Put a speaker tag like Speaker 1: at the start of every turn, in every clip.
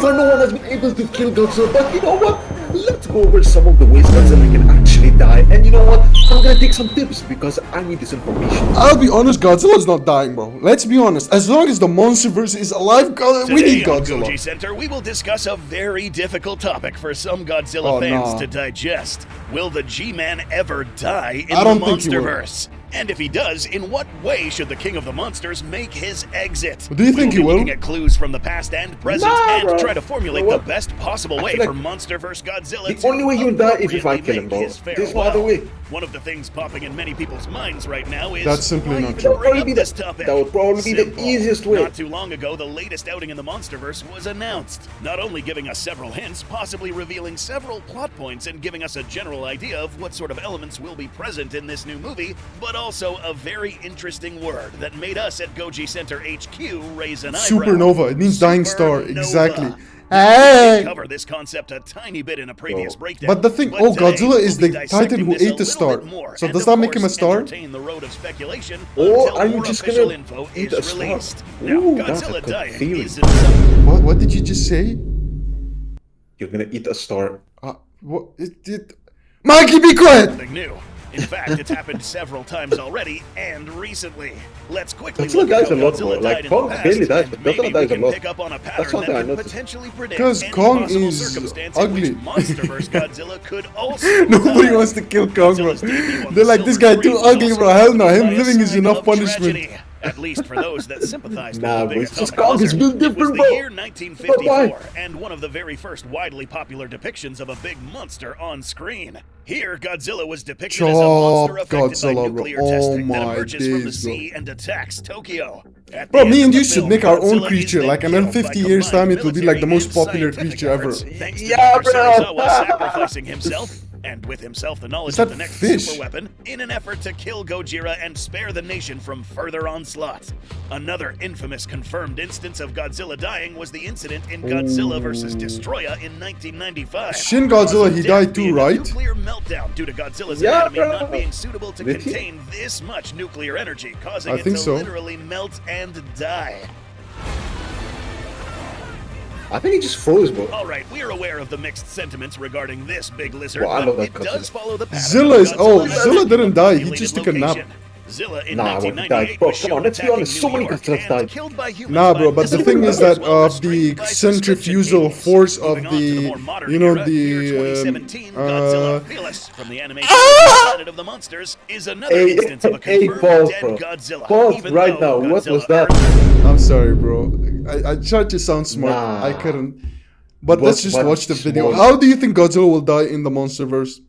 Speaker 1: far, no one has been able to kill Godzilla, but you know what? Let's go over some of the ways Godzilla can actually die. And you know what? I'm gonna take some tips because I need this information.
Speaker 2: I'll be honest, Godzilla's not dying, bro. Let's be honest. As long as the Monsterverse is alive, we need Godzilla.
Speaker 3: Today on Goji Center, we will discuss a very difficult topic for some Godzilla fans to digest. Will the G-Man ever die in the Monsterverse? And if he does, in what way should the King of the Monsters make his exit?
Speaker 2: Do you think he will?
Speaker 3: Looking at clues from the past and present and try to formulate the best possible way for Monsterverse Godzilla.
Speaker 1: The only way he will die is if I kill him, bro. There's no other way.
Speaker 3: One of the things popping in many people's minds right now is
Speaker 2: that's simply not
Speaker 1: true. That
Speaker 3: That
Speaker 1: would probably be the easiest way.
Speaker 3: Not too long ago, the latest outing in the Monsterverse was announced, not only giving us several hints, possibly revealing several plot points and giving us a general idea of what sort of elements will be present in this new movie, but also a very interesting word that made us at Goji Center HQ raise an eyebrow.
Speaker 2: Supernova. It means dying star. Exactly.
Speaker 3: Hey! We cover this concept a tiny bit in a previous breakdown.
Speaker 2: But the thing, Godzilla is the titan who ate the star. So does that make him a star?
Speaker 3: The road of speculation
Speaker 1: or are you just gonna eat a star?
Speaker 3: Ooh, Godzilla dying is
Speaker 2: What did you just say?
Speaker 1: You're gonna eat a star.
Speaker 2: What? Mikey, be quiet!
Speaker 3: Nothing new. In fact, it's happened several times already and recently. Let's quickly
Speaker 1: look at how
Speaker 3: Godzilla
Speaker 1: like Kong barely dies, but Godzilla dies a lot.
Speaker 3: Pick up on a
Speaker 1: That's
Speaker 3: pattern
Speaker 1: something I
Speaker 3: that could
Speaker 1: noticed.
Speaker 3: potentially predict
Speaker 2: because
Speaker 3: any
Speaker 2: Kong
Speaker 3: possible
Speaker 2: is
Speaker 3: circumstance
Speaker 2: ugly.
Speaker 3: in which Monsterverse Godzilla could also
Speaker 2: Nobody wants to kill Kong, bro. They're like, this guy too ugly, bro. Hell no, him living is enough punishment.
Speaker 3: At least for those that sympathize with
Speaker 1: nah,
Speaker 3: the
Speaker 1: it's just
Speaker 3: atomic
Speaker 1: Kong is built
Speaker 3: lizard.
Speaker 1: different,
Speaker 3: It was
Speaker 1: bro.
Speaker 3: the year 1954, and one of the very first widely popular depictions of a big monster on screen. Here, Godzilla was depicted as a monster affected by nuclear testing that emerges from the sea and attacks Tokyo.
Speaker 2: Bro, me and you should make our own creature, like, and in 50 years time it will be like the most popular creature ever.
Speaker 1: Yeah, bro!
Speaker 3: Sacrificing himself, and with himself the knowledge of the next super weapon, in an effort to kill Gojira and spare the nation from further onslaught. Another infamous confirmed instance of Godzilla dying was the incident in Godzilla vs. Destroyer in 1995.
Speaker 2: Shin Godzilla, he died too, right?
Speaker 3: Nuclear meltdown due to Godzilla's anatomy not being suitable to contain this much nuclear energy, causing it to literally melt and die.
Speaker 1: I think he just froze, bro.
Speaker 3: Alright, we are aware of the mixed sentiments regarding this big lizard,
Speaker 1: well, I love
Speaker 3: but
Speaker 1: that
Speaker 3: it does follow the pattern.
Speaker 2: Zilla is, Zilla didn't die, he just took a nap.
Speaker 3: Zilla in
Speaker 1: nah, when he died, bro, come on, let's be honest, so many Godzillas died.
Speaker 2: Nah, bro, but the thing is that the centrifugal force of the, you know,
Speaker 3: from the animation Planet of the Monsters is another instance of a confirmed dead Godzilla.
Speaker 1: Pause right now, what was that?
Speaker 2: I'm sorry, bro. I tried to sound smart, I couldn't. But let's just watch the video. How do you think Godzilla will die in the Monsterverse?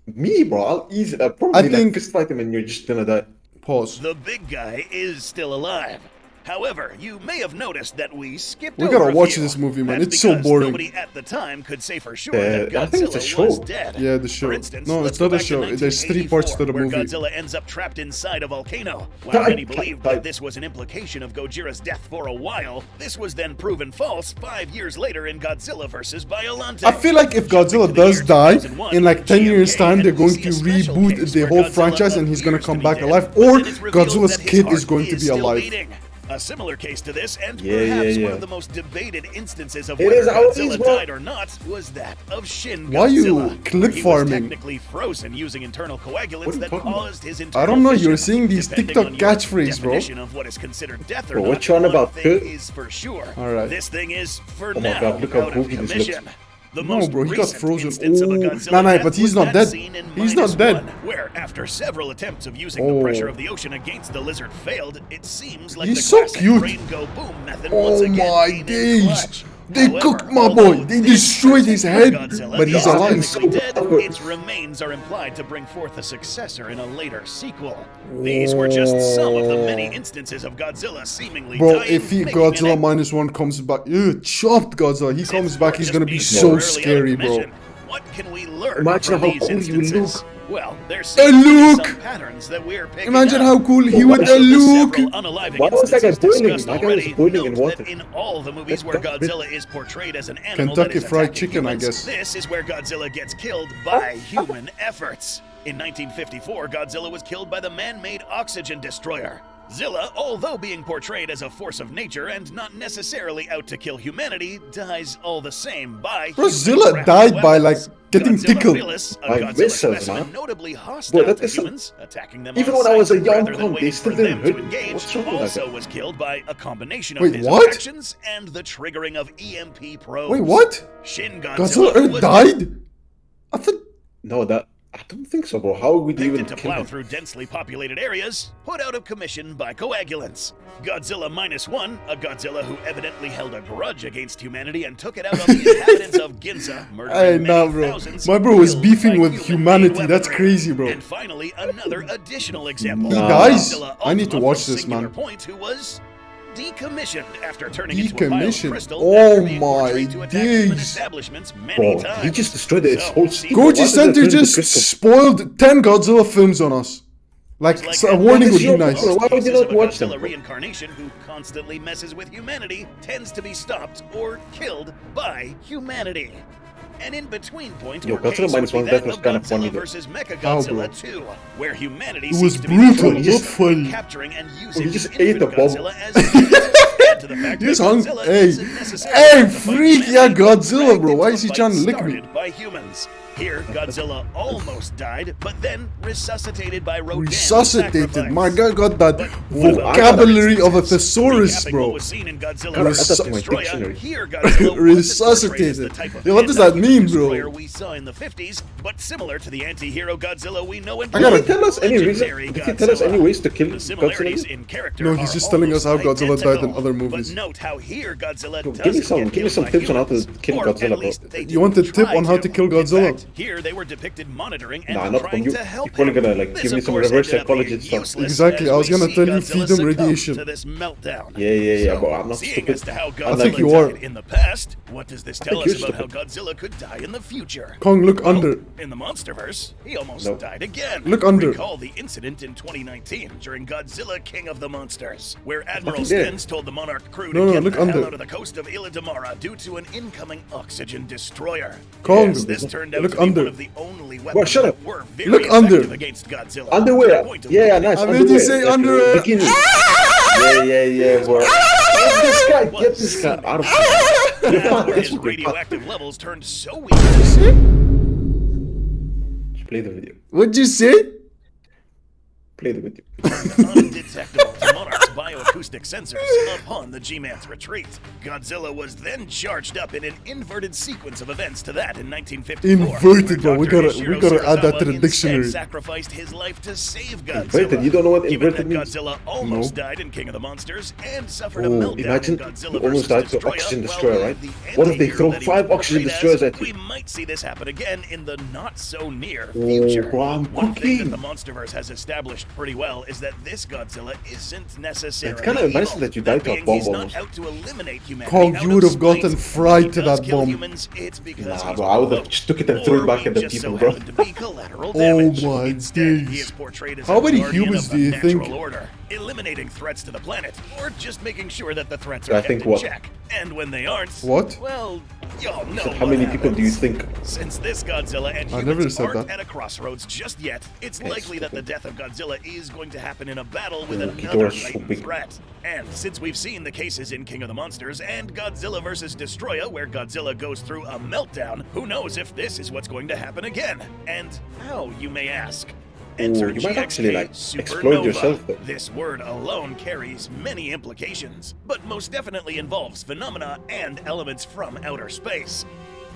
Speaker 1: Me, bro, I'll probably like fist fight him and you're just gonna die.
Speaker 2: Pause.
Speaker 3: The big guy is still alive. However, you may have noticed that we skipped
Speaker 2: over. We gotta watch this movie, man. It's so boring.
Speaker 3: Nobody at the time could say for sure that Godzilla
Speaker 1: I think it's a show.
Speaker 3: was dead.
Speaker 2: Yeah, the show.
Speaker 3: For instance,
Speaker 2: no, it's not a show. There's 3 parts to the movie.
Speaker 3: Where Godzilla ends up trapped inside a volcano. While many believed that this was an implication of Gojira's death for a while, this was then proven false 5 years later in Godzilla vs. Biollante.
Speaker 2: I feel like if Godzilla does die, in like 10 years time, they're going to reboot the whole franchise and he's gonna come back alive. Or Godzilla's kid is going to be alive.
Speaker 3: A similar case to this, and perhaps one of the most debated instances of whether Godzilla died or not, was that of Shin Godzilla.
Speaker 2: Why are you clip farming?
Speaker 3: He was technically frozen using internal coagulants that caused his internal
Speaker 2: I don't know, you're
Speaker 3: fission.
Speaker 2: seeing these TikTok catchphrases, bro.
Speaker 3: Of what is considered death or
Speaker 1: bro,
Speaker 3: not,
Speaker 1: what you on about?
Speaker 3: Is for sure.
Speaker 2: Alright.
Speaker 3: This thing is for
Speaker 1: oh
Speaker 3: now
Speaker 1: my God, look how goofy this looks.
Speaker 2: No, bro, he got frozen. Oh, nah, but he's not dead. He's not dead.
Speaker 3: Where after several attempts of using the pressure of the ocean against the lizard failed, it seems like
Speaker 2: he's
Speaker 3: the
Speaker 2: so cute.
Speaker 3: rain go boom method
Speaker 2: once again. Oh my days. They cooked my boy. They destroyed his head, but he's alive.
Speaker 3: Its remains are implied to bring forth a successor in a later sequel. These were just some of the many instances of Godzilla seemingly
Speaker 2: dying.
Speaker 3: Bro,
Speaker 2: if Godzilla -1 comes back, chopped Godzilla. He comes back, he's gonna be so scary, bro.
Speaker 3: What can we learn
Speaker 1: Imagine
Speaker 3: from
Speaker 1: how
Speaker 3: these
Speaker 1: cool he will
Speaker 3: instances?
Speaker 1: look.
Speaker 3: Well, there's
Speaker 2: some
Speaker 3: patterns that we're picking
Speaker 2: Imagine
Speaker 3: up.
Speaker 2: how cool he would look.
Speaker 1: Why was that guy boiling? That guy was boiling in water.
Speaker 3: In all the movies where Godzilla is portrayed as an animal
Speaker 2: Kentucky
Speaker 3: that is
Speaker 2: Fried
Speaker 3: attacking
Speaker 2: Chicken,
Speaker 3: humans,
Speaker 2: I guess.
Speaker 3: This is where Godzilla gets killed by human efforts. In 1954, Godzilla was killed by the man-made oxygen destroyer. Zilla, although being portrayed as a force of nature and not necessarily out to kill humanity, dies all the same by
Speaker 2: Bro, Zilla died by like getting tickled.
Speaker 1: By missiles, man.
Speaker 3: Notably
Speaker 1: Bro,
Speaker 3: hostile
Speaker 1: that
Speaker 3: to
Speaker 1: isn't-
Speaker 3: humans, attacking them
Speaker 1: Even
Speaker 3: on
Speaker 1: when I was a
Speaker 3: sight
Speaker 1: young
Speaker 3: rather than
Speaker 1: Kong, they
Speaker 3: waiting
Speaker 1: still
Speaker 3: for them
Speaker 1: didn't
Speaker 3: to
Speaker 1: hurt me.
Speaker 3: engage,
Speaker 1: What's wrong with that
Speaker 3: also
Speaker 1: guy?
Speaker 3: was killed by a combination of
Speaker 2: Wait,
Speaker 3: his
Speaker 2: what?
Speaker 3: actions and the triggering of EMP probes.
Speaker 2: Wait, what?
Speaker 3: Shin
Speaker 2: Godzilla
Speaker 3: Godzilla was
Speaker 2: died? I thought...
Speaker 1: No, I don't think so, bro. How would you even
Speaker 3: to
Speaker 1: kill
Speaker 3: plow
Speaker 1: him?
Speaker 3: through densely populated areas, put out of commission by coagulants. Godzilla -1, a Godzilla who evidently held a grudge against humanity and took it out on the inhabitants of Ginza,
Speaker 2: Hey,
Speaker 3: murdering
Speaker 2: nah,
Speaker 3: many
Speaker 2: bro.
Speaker 3: thousands,
Speaker 2: My bro was
Speaker 3: killed
Speaker 2: beefing
Speaker 3: by
Speaker 2: with
Speaker 3: human-made
Speaker 2: humanity. That's
Speaker 3: weaponry.
Speaker 2: crazy, bro.
Speaker 3: And finally, another additional example.
Speaker 2: He
Speaker 1: dies?
Speaker 3: Godzilla
Speaker 2: I need to
Speaker 3: Ultima
Speaker 2: watch
Speaker 3: from
Speaker 2: this,
Speaker 3: Singular
Speaker 2: man.
Speaker 3: Point, who was decommissioned after turning into a pile of
Speaker 2: Decommissioned?
Speaker 3: crystal
Speaker 2: Oh
Speaker 3: after being
Speaker 2: my
Speaker 3: portrayed to attack human
Speaker 2: days.
Speaker 3: establishments many
Speaker 1: Bro,
Speaker 3: times.
Speaker 1: he just destroyed its
Speaker 3: So,
Speaker 1: whole
Speaker 3: see,
Speaker 1: studio. Why
Speaker 2: Goji
Speaker 1: did they
Speaker 2: Center
Speaker 1: turn the
Speaker 2: just
Speaker 1: crystal?
Speaker 2: spoiled 10 Godzilla films on us. Like,
Speaker 3: Like
Speaker 2: a warning would be
Speaker 1: your
Speaker 2: nice.
Speaker 1: fault. Why would you
Speaker 3: Cases
Speaker 1: not
Speaker 3: of a
Speaker 1: watch them,
Speaker 3: Godzilla
Speaker 1: bro?
Speaker 3: reincarnation who constantly messes with humanity tends to be stopped or killed by humanity. An in-between point
Speaker 1: Yo,
Speaker 3: or
Speaker 1: Godzilla
Speaker 3: case would be
Speaker 1: -1,
Speaker 3: that
Speaker 1: that was
Speaker 3: of
Speaker 1: kind of
Speaker 3: Godzilla
Speaker 1: funny, though.
Speaker 3: versus
Speaker 2: How,
Speaker 3: Mechagodzilla
Speaker 2: bro?
Speaker 3: 2, where humanity
Speaker 2: It was
Speaker 3: seems to be
Speaker 2: brutal,
Speaker 3: controlling
Speaker 2: not
Speaker 3: it,
Speaker 2: funny.
Speaker 3: capturing and using
Speaker 1: just
Speaker 3: the
Speaker 1: ate the
Speaker 3: infant
Speaker 1: bomb.
Speaker 3: Godzilla as bait. Add to the fact
Speaker 2: He was
Speaker 3: that
Speaker 2: hung-
Speaker 3: Godzilla
Speaker 2: hey,
Speaker 3: isn't necessarily
Speaker 2: hey,
Speaker 3: out to fight
Speaker 2: freak, yeah,
Speaker 3: humanity, but
Speaker 2: Godzilla,
Speaker 3: dragged
Speaker 2: bro. Why
Speaker 3: into
Speaker 2: is he
Speaker 3: a fight
Speaker 2: trying to lick me?
Speaker 3: started by humans. Here, Godzilla almost died, but then resuscitated by Rodan's
Speaker 2: Resuscitated.
Speaker 3: sacrifice.
Speaker 2: My guy got that
Speaker 3: But
Speaker 2: vocabulary of a
Speaker 3: Recapping
Speaker 2: thesaurus,
Speaker 3: what
Speaker 2: bro.
Speaker 3: was seen in Godzilla
Speaker 1: Gotta add
Speaker 3: vs.
Speaker 1: that to my
Speaker 3: Destroyer,
Speaker 1: dictionary.
Speaker 3: here Godzilla wasn't portrayed as the
Speaker 2: Resuscitated.
Speaker 3: type of
Speaker 2: Yeah, what does that
Speaker 3: anti-hero
Speaker 2: mean, bro?
Speaker 3: destroyer we saw in the 50s, but similar to the anti-hero Godzilla we know and
Speaker 2: I gotta-
Speaker 1: Did he tell us any reason?
Speaker 3: legendary
Speaker 1: Did he tell us any
Speaker 3: Godzilla.
Speaker 1: ways to kill
Speaker 3: The similarities
Speaker 1: Godzilla?
Speaker 3: in character
Speaker 2: No, he's
Speaker 3: are
Speaker 2: just telling us how
Speaker 3: almost
Speaker 2: Godzilla died in
Speaker 3: identical.
Speaker 2: other movies.
Speaker 3: But note how here Godzilla
Speaker 1: Yo,
Speaker 3: doesn't
Speaker 1: give me some
Speaker 3: get killed by
Speaker 1: tips on how to
Speaker 3: humans,
Speaker 1: kill
Speaker 3: or
Speaker 1: Godzilla,
Speaker 3: at
Speaker 1: bro.
Speaker 3: least they
Speaker 2: You want a
Speaker 3: didn't
Speaker 2: tip
Speaker 3: try
Speaker 2: on how to kill
Speaker 3: In
Speaker 2: Godzilla?
Speaker 3: fact, here they were depicted monitoring and
Speaker 1: Nah, not
Speaker 3: trying
Speaker 1: from you.
Speaker 3: to help
Speaker 1: You're probably
Speaker 3: him.
Speaker 1: gonna, like,
Speaker 3: This,
Speaker 1: give me
Speaker 3: of
Speaker 1: some
Speaker 3: course,
Speaker 1: reverse
Speaker 3: ended up being
Speaker 1: psychology stuff.
Speaker 3: useless
Speaker 2: Exactly,
Speaker 3: as
Speaker 2: I was
Speaker 3: we
Speaker 2: gonna
Speaker 3: see
Speaker 2: tell you,
Speaker 3: Godzilla
Speaker 2: feed them
Speaker 3: succumb
Speaker 2: radiation.
Speaker 3: to this meltdown.
Speaker 1: Yeah, but I'm not
Speaker 3: Seeing
Speaker 1: stupid.
Speaker 3: as to how
Speaker 2: I
Speaker 3: Godzilla
Speaker 2: think you are.
Speaker 3: died in the past, what does this tell
Speaker 1: think
Speaker 3: us
Speaker 1: you're
Speaker 3: about how Godzilla could die in the future?
Speaker 2: Kong, look
Speaker 3: Well,
Speaker 2: under.
Speaker 3: in the Monsterverse, he almost
Speaker 1: Nope.
Speaker 3: died again.
Speaker 2: Look under.
Speaker 3: Recall the incident in 2019 during Godzilla King of the Monsters, where Admiral
Speaker 1: Fucking did.
Speaker 3: Skins told the Monarch crew
Speaker 2: No,
Speaker 3: to
Speaker 2: no,
Speaker 3: get
Speaker 2: look
Speaker 3: the hell
Speaker 2: under.
Speaker 3: out of the coast of Illidomara due to an incoming oxygen destroyer.
Speaker 2: Kong,
Speaker 3: Yes, this turned out
Speaker 2: look
Speaker 3: to be
Speaker 2: under.
Speaker 3: one of the only weapons
Speaker 1: shut
Speaker 3: that
Speaker 1: up.
Speaker 3: were very
Speaker 2: Look under.
Speaker 3: effective against Godzilla.
Speaker 1: Underwear.
Speaker 3: To the point of
Speaker 1: Yeah,
Speaker 3: looking
Speaker 1: nice.
Speaker 2: I made
Speaker 1: Underwear.
Speaker 2: you say
Speaker 1: Like,
Speaker 2: under.
Speaker 1: bikini. Yeah, bro. Get this guy. Get this guy out of here. You're fine.
Speaker 3: where
Speaker 1: This
Speaker 3: his
Speaker 1: will be fine.
Speaker 3: radioactive levels turned so weak.
Speaker 1: Play the video.
Speaker 2: What'd you say?
Speaker 1: Play the video.
Speaker 3: Undetectable to Monarch's bioacoustic sensors upon the G-Man's retreat. Godzilla was then charged up in an inverted sequence of events to that in 1954.
Speaker 2: Inverted, bro.
Speaker 3: where
Speaker 2: We
Speaker 3: Dr.
Speaker 2: gotta
Speaker 3: Ishiro
Speaker 2: add that to the
Speaker 3: Serizawa
Speaker 2: dictionary.
Speaker 3: instead sacrificed his life to save Godzilla.
Speaker 1: Inverted? You don't know what
Speaker 3: Given
Speaker 1: inverted
Speaker 3: that
Speaker 1: means?
Speaker 3: Godzilla almost
Speaker 2: No.
Speaker 3: died in King of the Monsters and suffered a
Speaker 1: Oh,
Speaker 3: meltdown
Speaker 1: imagine
Speaker 3: in Godzilla
Speaker 1: you almost
Speaker 3: vs.
Speaker 1: died to
Speaker 3: Destroyer,
Speaker 1: oxygen
Speaker 3: while
Speaker 1: destroyer,
Speaker 3: being
Speaker 1: right?
Speaker 3: the
Speaker 1: What if they
Speaker 3: anti-hero
Speaker 1: throw
Speaker 3: that he
Speaker 1: 5
Speaker 3: was
Speaker 1: oxygen
Speaker 3: portrayed
Speaker 1: destroyers
Speaker 3: as?
Speaker 1: at you?
Speaker 3: We might see this happen again in the not so near
Speaker 1: Oh,
Speaker 3: future.
Speaker 1: bro, I'm
Speaker 3: One thing that
Speaker 1: cooking.
Speaker 3: the Monsterverse has established pretty well is that this Godzilla isn't necessarily
Speaker 1: It's kinda embarrassing
Speaker 3: evil.
Speaker 1: that you died to a
Speaker 3: being
Speaker 1: bomb
Speaker 3: he's not
Speaker 1: almost.
Speaker 3: out to eliminate humanity.
Speaker 2: Kong,
Speaker 3: out
Speaker 2: you
Speaker 3: of
Speaker 2: would have
Speaker 3: spite.
Speaker 2: gotten
Speaker 3: When
Speaker 2: fried
Speaker 3: he
Speaker 2: to
Speaker 3: does
Speaker 2: that
Speaker 3: kill
Speaker 2: bomb.
Speaker 3: Humans, it's because
Speaker 1: Nah,
Speaker 3: he's
Speaker 1: bro, I would've
Speaker 3: provoked.
Speaker 1: just took it and threw it
Speaker 3: Or
Speaker 1: back
Speaker 3: we
Speaker 1: at the
Speaker 3: just
Speaker 1: people,
Speaker 3: so
Speaker 1: bro.
Speaker 3: happen to be collateral
Speaker 2: Oh
Speaker 3: damage.
Speaker 2: my
Speaker 3: Instead, he
Speaker 2: days.
Speaker 3: is portrayed as
Speaker 2: How
Speaker 3: a
Speaker 2: many
Speaker 3: guardian
Speaker 2: humans
Speaker 3: of
Speaker 2: do
Speaker 3: the
Speaker 2: you think-
Speaker 3: natural order, eliminating threats to the planet, or just making sure that the threats
Speaker 1: I
Speaker 3: are
Speaker 1: think
Speaker 3: kept in
Speaker 1: what?
Speaker 3: check. And when they aren't,
Speaker 2: What?
Speaker 3: well, y'all know
Speaker 1: How
Speaker 3: what
Speaker 1: many people do you
Speaker 3: happens.
Speaker 1: think?
Speaker 3: Since this Godzilla and
Speaker 2: I
Speaker 3: humans
Speaker 2: never said
Speaker 3: aren't
Speaker 2: that.
Speaker 3: at a crossroads just yet, it's
Speaker 1: Okay,
Speaker 3: likely that the
Speaker 1: stupid.
Speaker 3: death of Godzilla is going to happen in a battle with
Speaker 1: Ghidorah
Speaker 3: another
Speaker 1: is so
Speaker 3: latent
Speaker 1: big.
Speaker 3: threat. And since we've seen the cases in King of the Monsters and Godzilla vs. Destroyer where Godzilla goes through a meltdown, who knows if this is what's going to happen again? And how, you may ask? Enter
Speaker 1: you might
Speaker 3: GXK
Speaker 1: actually, like,
Speaker 3: Supernova.
Speaker 1: explode yourself, though.
Speaker 3: This word alone carries many implications, but most definitely involves phenomena and elements from outer space.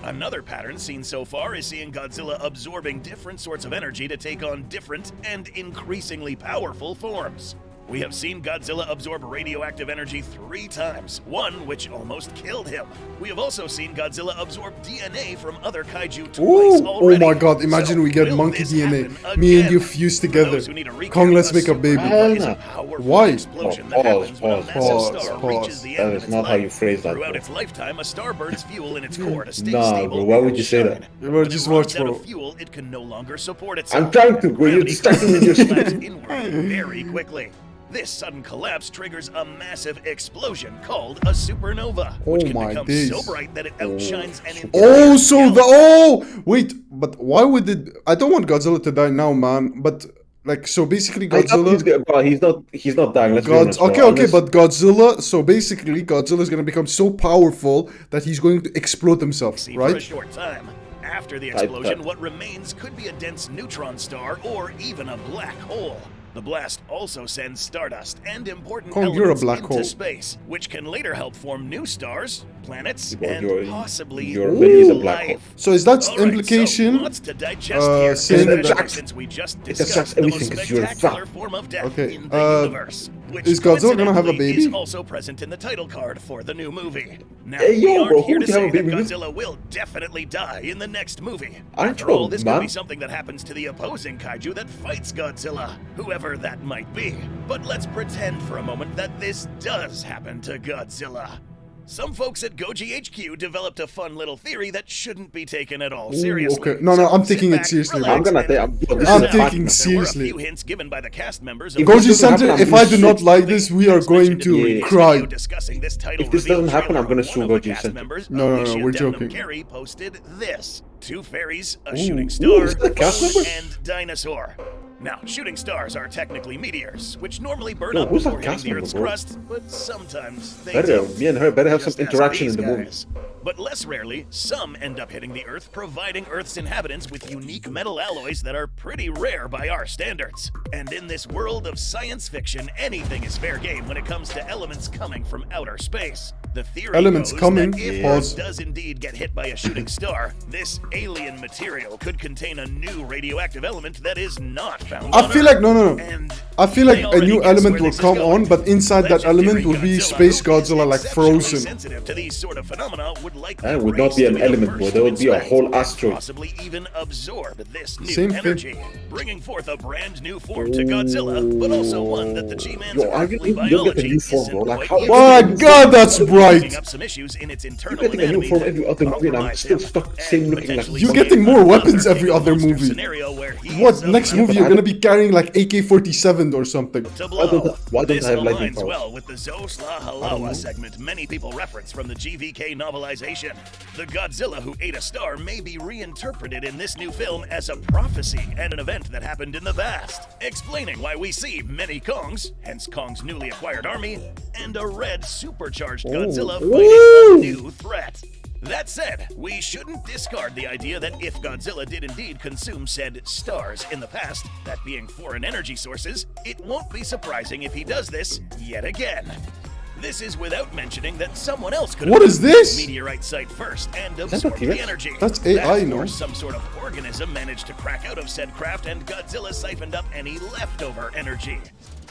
Speaker 3: Another pattern seen so far is seeing Godzilla absorbing different sorts of energy to take on different and increasingly powerful forms. We have seen Godzilla absorb radioactive energy 3 times, one which almost killed him. We have also seen Godzilla absorb DNA from other kaiju twice
Speaker 2: Ooh, oh
Speaker 3: already.
Speaker 2: my god, imagine
Speaker 3: So
Speaker 2: we get
Speaker 3: will
Speaker 2: monkey
Speaker 3: this
Speaker 2: DNA.
Speaker 3: happen
Speaker 2: Me and
Speaker 3: again?
Speaker 2: you fused
Speaker 3: For
Speaker 2: together.
Speaker 3: those who need a recap,
Speaker 2: Kong, let's
Speaker 3: a
Speaker 2: make a baby.
Speaker 3: supernova is a
Speaker 1: Hell no.
Speaker 3: powerful
Speaker 2: Why?
Speaker 3: explosion that
Speaker 1: Pause,
Speaker 3: happens when a
Speaker 1: pause,
Speaker 3: massive
Speaker 2: pause,
Speaker 3: star
Speaker 2: pause.
Speaker 3: reaches the
Speaker 1: That
Speaker 3: end of
Speaker 1: is
Speaker 3: its
Speaker 1: not how
Speaker 3: life.
Speaker 1: you phrase that,
Speaker 3: Throughout
Speaker 1: bro.
Speaker 3: its lifetime, a star burns fuel in its core to stay
Speaker 1: Nah,
Speaker 3: stable.
Speaker 1: bro, why would
Speaker 3: and
Speaker 1: you say
Speaker 3: shine.
Speaker 1: that?
Speaker 2: Bro,
Speaker 3: When it
Speaker 2: just
Speaker 3: runs
Speaker 2: watch,
Speaker 3: out
Speaker 2: bro.
Speaker 3: of fuel, it can no longer support itself.
Speaker 1: I'm trying to, bro. You're
Speaker 3: Gravity
Speaker 1: distracting me with your
Speaker 3: collapses
Speaker 1: shit.
Speaker 3: inward very quickly. This sudden collapse triggers a massive explosion called a supernova, which
Speaker 2: Oh
Speaker 3: can
Speaker 2: my
Speaker 3: become
Speaker 2: days.
Speaker 3: so bright that it outshines an entire
Speaker 2: Oh, so the
Speaker 3: galaxy.
Speaker 2: oh wait, but why would it? I don't want Godzilla to die now, man. But Like, so basically
Speaker 1: I thought
Speaker 2: Godzilla...
Speaker 1: bro, he's not dying. Let's be honest, bro.
Speaker 2: Okay,
Speaker 1: Unless-
Speaker 2: but Godzilla, so basically Godzilla is gonna become so powerful that he's going to explode himself,
Speaker 3: See, for a
Speaker 2: right?
Speaker 3: short time. After the
Speaker 1: Right,
Speaker 3: explosion,
Speaker 1: right.
Speaker 3: what remains could be a dense neutron star or even a black hole. The blast also sends stardust and important
Speaker 2: Kong,
Speaker 3: elements
Speaker 2: you're a black
Speaker 3: into
Speaker 2: hole.
Speaker 3: space, which can later help form new stars, planets,
Speaker 1: Bro,
Speaker 3: and possibly
Speaker 1: your belly is a black hole.
Speaker 3: life.
Speaker 2: So is that
Speaker 3: All right,
Speaker 2: implication?
Speaker 3: so lots to digest here,
Speaker 2: saying
Speaker 3: especially
Speaker 1: that-
Speaker 3: since we just
Speaker 1: It
Speaker 3: discussed
Speaker 1: attracts
Speaker 3: the most
Speaker 1: everything 'cause you're
Speaker 3: spectacular
Speaker 1: fat.
Speaker 3: form of death
Speaker 2: Okay,
Speaker 3: in the universe. Which
Speaker 2: is Godzilla gonna have a
Speaker 3: coincidentally
Speaker 2: baby?
Speaker 3: is also present in the title card for the new movie. Now,
Speaker 1: Hey, yo,
Speaker 3: we aren't
Speaker 1: bro,
Speaker 3: here
Speaker 1: who
Speaker 3: to
Speaker 1: would have
Speaker 3: say
Speaker 1: a
Speaker 3: that
Speaker 1: baby with?
Speaker 3: Godzilla will definitely die in the next movie.
Speaker 1: Aren't
Speaker 3: After
Speaker 1: you
Speaker 3: all,
Speaker 1: a
Speaker 3: this could be
Speaker 1: man?
Speaker 3: something that happens to the opposing kaiju that fights Godzilla, whoever that might be. But let's pretend for a moment that this does happen to Godzilla. Some folks at Goji HQ developed a fun little theory that shouldn't be taken at all seriously.
Speaker 2: okay. No,
Speaker 3: So
Speaker 2: I'm
Speaker 3: sit
Speaker 2: taking it
Speaker 3: back,
Speaker 2: seriously,
Speaker 3: relax,
Speaker 1: I'm gonna
Speaker 3: and
Speaker 1: take- I'm-
Speaker 3: hear
Speaker 1: this
Speaker 3: us
Speaker 2: I'm
Speaker 3: out.
Speaker 2: taking
Speaker 3: There
Speaker 2: seriously.
Speaker 3: were a few hints given by the cast members of
Speaker 1: If
Speaker 2: Goji
Speaker 1: this doesn't
Speaker 2: Center,
Speaker 1: happen,
Speaker 2: if
Speaker 1: I'm
Speaker 2: I do
Speaker 1: gonna
Speaker 2: not
Speaker 1: sue.
Speaker 2: like this, we are going to
Speaker 1: Yeah.
Speaker 2: cry.
Speaker 3: Discussing this title
Speaker 1: If this
Speaker 3: reveal
Speaker 1: doesn't happen,
Speaker 3: trailer,
Speaker 1: I'm gonna
Speaker 3: one
Speaker 1: sue
Speaker 3: of the
Speaker 1: Goji
Speaker 3: cast
Speaker 1: Center.
Speaker 3: members,
Speaker 2: No,
Speaker 3: Alicia
Speaker 2: we're
Speaker 3: Denham
Speaker 2: joking.
Speaker 3: Carey, posted this: two fairies, a
Speaker 1: Ooh.
Speaker 3: shooting
Speaker 1: Ooh,
Speaker 3: star,
Speaker 1: is that a cast
Speaker 3: moon,
Speaker 1: member?
Speaker 3: and dinosaur. Now, shooting stars are technically meteors, which normally burn
Speaker 1: Yo,
Speaker 3: up
Speaker 1: who's that
Speaker 3: before hitting
Speaker 1: cast
Speaker 3: the
Speaker 1: member,
Speaker 3: Earth's
Speaker 1: bro?
Speaker 3: crust, but sometimes they
Speaker 1: Better,
Speaker 3: don't.
Speaker 1: me and her better have
Speaker 3: Just
Speaker 1: some
Speaker 3: ask
Speaker 1: interaction
Speaker 3: these
Speaker 1: in the movie.
Speaker 3: guys. But less rarely, some end up hitting the Earth, providing Earth's inhabitants with unique metal alloys that are pretty rare by our standards. And in this world of science fiction, anything is fair game when it comes to elements coming from outer space. The theory
Speaker 2: Elements
Speaker 3: goes
Speaker 2: coming,
Speaker 3: that if
Speaker 2: pause.
Speaker 3: Earth does indeed get hit by a shooting star, this alien material could contain a new radioactive element that is not found
Speaker 2: I
Speaker 3: on
Speaker 2: feel
Speaker 3: Earth.
Speaker 2: like no.
Speaker 3: And
Speaker 2: I feel like
Speaker 3: they
Speaker 2: a
Speaker 3: already
Speaker 2: new
Speaker 3: guess
Speaker 2: element
Speaker 3: where
Speaker 2: will
Speaker 3: this is
Speaker 2: come
Speaker 3: going.
Speaker 2: on, but inside that element will be
Speaker 3: Legendary
Speaker 2: Space
Speaker 3: Godzilla, who is
Speaker 2: Godzilla, like
Speaker 3: exceptionally
Speaker 2: frozen.
Speaker 3: sensitive to these sort of phenomena, would likely
Speaker 1: That would not
Speaker 3: race
Speaker 1: be
Speaker 3: to
Speaker 1: an
Speaker 3: the
Speaker 1: element,
Speaker 3: first
Speaker 1: bro. There
Speaker 3: to
Speaker 1: would be a
Speaker 3: inspect
Speaker 1: whole
Speaker 3: and
Speaker 1: asteroid.
Speaker 3: possibly even absorb this new
Speaker 2: Same thing.
Speaker 3: energy, bringing forth a brand new form to Godzilla, but also one that the G-Man's
Speaker 1: Yo, I
Speaker 3: earthly
Speaker 1: really don't get the
Speaker 3: biology
Speaker 1: new form,
Speaker 3: isn't
Speaker 1: bro. Like,
Speaker 3: quite
Speaker 1: how-
Speaker 3: used
Speaker 2: My
Speaker 3: to.
Speaker 2: God, that's
Speaker 3: Picking
Speaker 2: bright.
Speaker 3: up some issues in its internal
Speaker 1: You're getting a new
Speaker 3: anatomy
Speaker 1: form
Speaker 3: that
Speaker 1: every other movie, and I'm
Speaker 3: compromise
Speaker 1: still
Speaker 3: him,
Speaker 1: stuck
Speaker 3: and
Speaker 1: same looking like
Speaker 3: potentially
Speaker 2: You're
Speaker 3: create
Speaker 2: getting more
Speaker 3: another
Speaker 2: weapons every other
Speaker 3: monster
Speaker 2: movie.
Speaker 3: scenario where he
Speaker 2: What
Speaker 3: is
Speaker 2: next
Speaker 3: about
Speaker 2: movie you're gonna be carrying like AK-47 or something?
Speaker 3: to
Speaker 1: Why
Speaker 3: blow.
Speaker 1: don't
Speaker 3: This
Speaker 1: I have lightning
Speaker 3: aligns
Speaker 1: powers?
Speaker 3: well with the Zos La Halawa segment many people reference from the GVK novelization. The Godzilla who ate a star may be reinterpreted in this new film as a prophecy and an event that happened in the past, explaining why we see many Kongs, hence Kong's newly acquired army, and a red supercharged Godzilla fighting
Speaker 2: Ooh.
Speaker 3: a new threat. That said, we shouldn't discard the idea that if Godzilla did indeed consume said stars in the past, that being foreign energy sources, it won't be surprising if he does this yet again. This is without mentioning that someone else could
Speaker 2: What
Speaker 3: have
Speaker 2: is
Speaker 3: used
Speaker 2: this?
Speaker 3: meteorite site first and
Speaker 1: that
Speaker 3: absorbed the
Speaker 1: T-Rex?
Speaker 3: energy.
Speaker 2: That's AI,
Speaker 3: That,
Speaker 2: no?
Speaker 3: or some sort of organism managed to crack out of said craft and Godzilla siphoned up any leftover energy.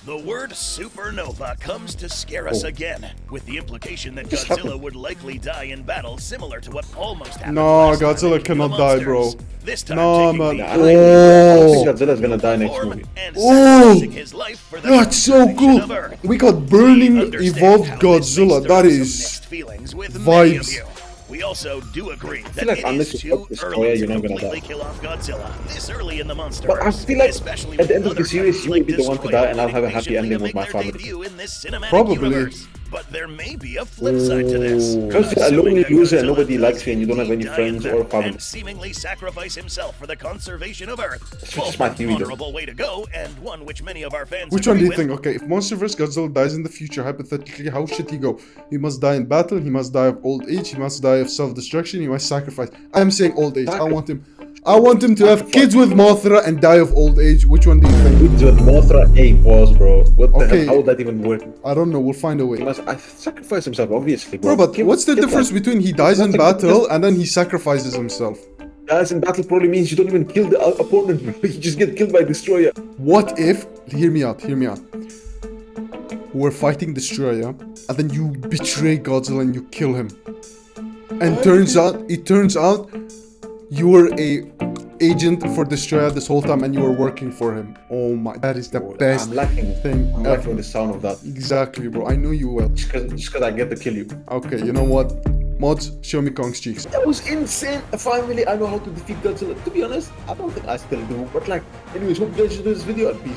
Speaker 3: The word supernova comes to scare us again, with the implication that
Speaker 1: Just
Speaker 3: Godzilla
Speaker 1: happened.
Speaker 3: would likely die in battle, similar to what almost happened.
Speaker 2: No,
Speaker 3: last time
Speaker 2: Godzilla
Speaker 3: in
Speaker 2: cannot
Speaker 3: The
Speaker 2: die, bro.
Speaker 3: Monsters. This time
Speaker 2: No,
Speaker 3: taking
Speaker 2: man.
Speaker 3: the
Speaker 1: I
Speaker 3: island
Speaker 2: Oh.
Speaker 1: think Godzilla's gonna die next
Speaker 3: form
Speaker 1: movie.
Speaker 3: and
Speaker 2: Oh.
Speaker 3: sacrificing his life for the
Speaker 2: That's so
Speaker 3: conservation of
Speaker 2: cool.
Speaker 3: Earth.
Speaker 2: We got
Speaker 3: We
Speaker 2: burning
Speaker 3: understand
Speaker 2: evolved
Speaker 3: how this may
Speaker 2: Godzilla.
Speaker 3: stir
Speaker 2: That
Speaker 3: up some
Speaker 2: is
Speaker 3: mixed feelings with many of
Speaker 2: vibes.
Speaker 3: you. We also do agree that
Speaker 1: feel like
Speaker 3: it
Speaker 1: unless
Speaker 3: is
Speaker 1: you
Speaker 3: too
Speaker 1: fuck Destroyer,
Speaker 3: early to
Speaker 1: you're not gonna
Speaker 3: completely
Speaker 1: die.
Speaker 3: kill off Godzilla this early in the Monsterverse.
Speaker 1: But I feel like
Speaker 3: especially
Speaker 1: at the
Speaker 3: with
Speaker 1: end of the
Speaker 3: other
Speaker 1: series,
Speaker 3: titles
Speaker 1: you will
Speaker 3: like
Speaker 1: be the one to
Speaker 3: Destroyer
Speaker 1: die, and I'll have a
Speaker 3: waiting
Speaker 1: happy
Speaker 3: patiently
Speaker 1: ending
Speaker 3: to
Speaker 1: with
Speaker 3: make
Speaker 1: my
Speaker 3: their
Speaker 1: family.
Speaker 3: debut in this cinematic
Speaker 2: Probably.
Speaker 3: universe. But there may be a flip side to this.
Speaker 1: Because you're a
Speaker 3: Assuming
Speaker 1: lonely
Speaker 3: that
Speaker 1: loser and
Speaker 3: Godzilla
Speaker 1: nobody
Speaker 3: does
Speaker 1: likes you and you don't have any
Speaker 3: indeed die
Speaker 1: friends
Speaker 3: in
Speaker 1: or
Speaker 3: battle
Speaker 1: family.
Speaker 3: and seemingly sacrifice himself for the conservation of Earth.
Speaker 1: just
Speaker 3: Both
Speaker 1: my
Speaker 3: an
Speaker 1: theory, though.
Speaker 3: honorable way to go, and one which many of our fans
Speaker 2: Which one do
Speaker 3: agree
Speaker 2: you
Speaker 3: with.
Speaker 2: think? Okay, if Monsterverse Godzilla dies in the future, hypothetically, how should he go? He must die in battle, he must die of old age, he must die of self-destruction, he must sacrifice. I am saying old age. I want him to have kids with Mothra and die of old age. Which one do you think?
Speaker 1: With Mothra, pause, bro. What the
Speaker 2: Okay.
Speaker 1: hell? How would that even work?
Speaker 2: I don't know, we'll find a
Speaker 1: He
Speaker 2: way.
Speaker 1: must sacrifice himself, obviously,
Speaker 2: Bro,
Speaker 1: bro.
Speaker 2: but what's the difference between he dies in
Speaker 1: That's like-
Speaker 2: battle and then he sacrifices himself?
Speaker 1: Guys in battle probably means you don't even kill the opponent, bro. You just get killed by Destroyer.
Speaker 2: What if, hear me out. We're fighting Destroyer, and then you betray Godzilla and you kill him. And it turns out you were a agent for Destroyer this whole time and you were working for him. Oh my, that is the best
Speaker 1: I'm lacking
Speaker 2: thing
Speaker 1: I'm
Speaker 2: ever.
Speaker 1: lacking the sound of that.
Speaker 2: Exactly, bro. I know you will.
Speaker 1: Just cause I get to kill you.
Speaker 2: Okay, you know what? Mods, show me Kong's cheeks.
Speaker 1: That was insane. Finally, I know how to defeat Godzilla. To be honest, I don't think I still do. But like, anyways, hope you guys enjoyed this video and peace.